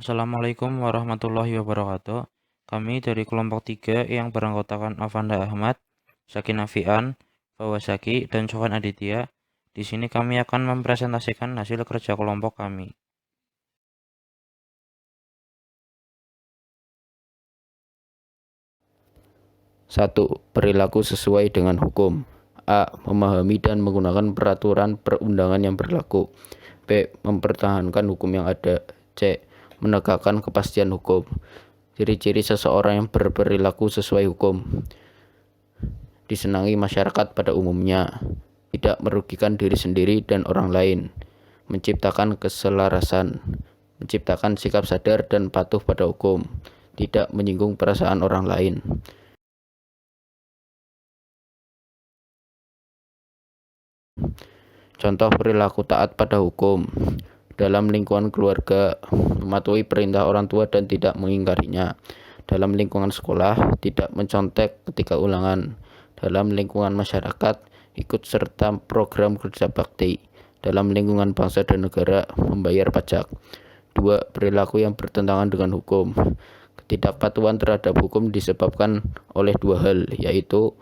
Assalamualaikum warahmatullahi wabarakatuh. Kami dari kelompok 3 yang beranggotakan Avanda Ahmad, Sakinah Fian, Fawazaki, dan Sofwan Aditya. Di sini kami akan mempresentasikan hasil kerja kelompok kami. Satu, perilaku sesuai dengan hukum. A. Memahami dan menggunakan peraturan perundangan yang berlaku. B. Mempertahankan hukum yang ada. C. Menegakkan kepastian hukum. Ciri-ciri seseorang yang berperilaku sesuai hukum: disenangi masyarakat pada umumnya, tidak merugikan diri sendiri dan orang lain, menciptakan keselarasan, menciptakan sikap sadar dan patuh pada hukum, tidak menyinggung perasaan orang lain. Contoh perilaku taat pada hukum: dalam lingkungan keluarga, mematuhi perintah orang tua dan tidak mengingkarinya. Dalam lingkungan sekolah, tidak mencontek ketika ulangan. Dalam lingkungan masyarakat, ikut serta program kerja bakti. Dalam lingkungan bangsa dan negara, membayar pajak. 2. Perilaku yang bertentangan dengan hukum. Ketidakpatuhan terhadap hukum disebabkan oleh dua hal, yaitu: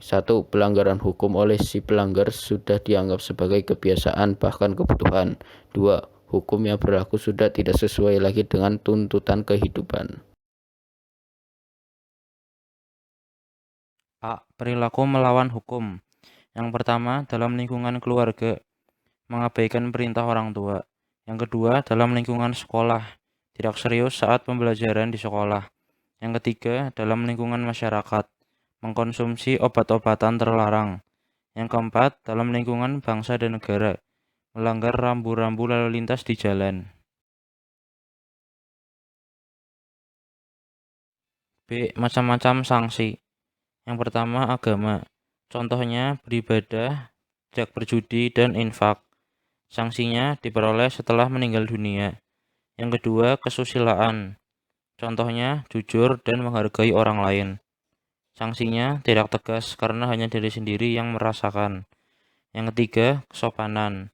1. Pelanggaran hukum oleh si pelanggar sudah dianggap sebagai kebiasaan bahkan kebutuhan. 2. Hukum yang berlaku sudah tidak sesuai lagi dengan tuntutan kehidupan. A. Perilaku melawan hukum. Yang pertama, dalam lingkungan keluarga, mengabaikan perintah orang tua. Yang kedua, dalam lingkungan sekolah, tidak serius saat pembelajaran di sekolah. Yang ketiga, dalam lingkungan masyarakat, mengkonsumsi obat-obatan terlarang. Yang keempat, dalam lingkungan bangsa dan negara, melanggar rambu-rambu lalu lintas di jalan. B. Macam-macam sanksi. Yang pertama, agama. Contohnya beribadah, tidak berjudi, dan infak. Sanksinya diperoleh setelah meninggal dunia. Yang kedua, kesusilaan. Contohnya jujur dan menghargai orang lain. Sanksinya tidak tegas karena hanya diri sendiri yang merasakan. Yang ketiga, kesopanan.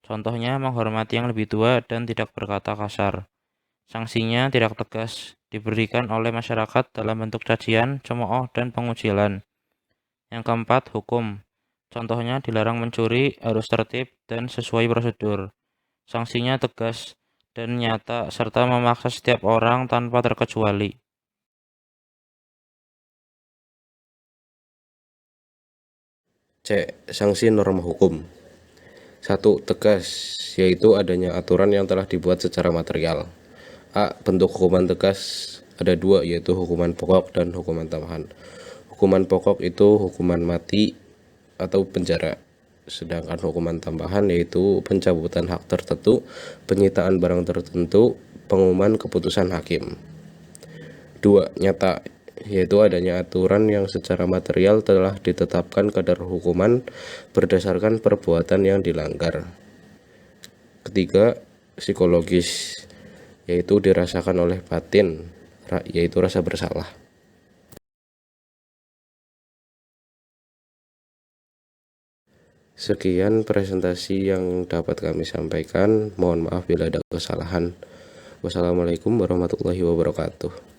Contohnya menghormati yang lebih tua dan tidak berkata kasar. Sanksinya tidak tegas, diberikan oleh masyarakat dalam bentuk cacian, cemooh, dan pengucilan. Yang keempat, hukum. Contohnya dilarang mencuri, harus tertib, dan sesuai prosedur. Sanksinya tegas dan nyata serta memaksa setiap orang tanpa terkecuali. C. Sanksi norma hukum. 1. Tegas, yaitu adanya aturan yang telah dibuat secara material. A. Bentuk hukuman tegas ada dua, yaitu hukuman pokok dan hukuman tambahan. Hukuman pokok itu hukuman mati atau penjara, sedangkan hukuman tambahan yaitu pencabutan hak tertentu, penyitaan barang tertentu, pengumuman keputusan hakim. 2. Nyata, yaitu adanya aturan yang secara material telah ditetapkan kadar hukuman berdasarkan perbuatan yang dilanggar. Ketiga, psikologis, yaitu dirasakan oleh batin, yaitu rasa bersalah. Sekian presentasi yang dapat kami sampaikan. Mohon maaf bila ada kesalahan. Wassalamualaikum warahmatullahi wabarakatuh.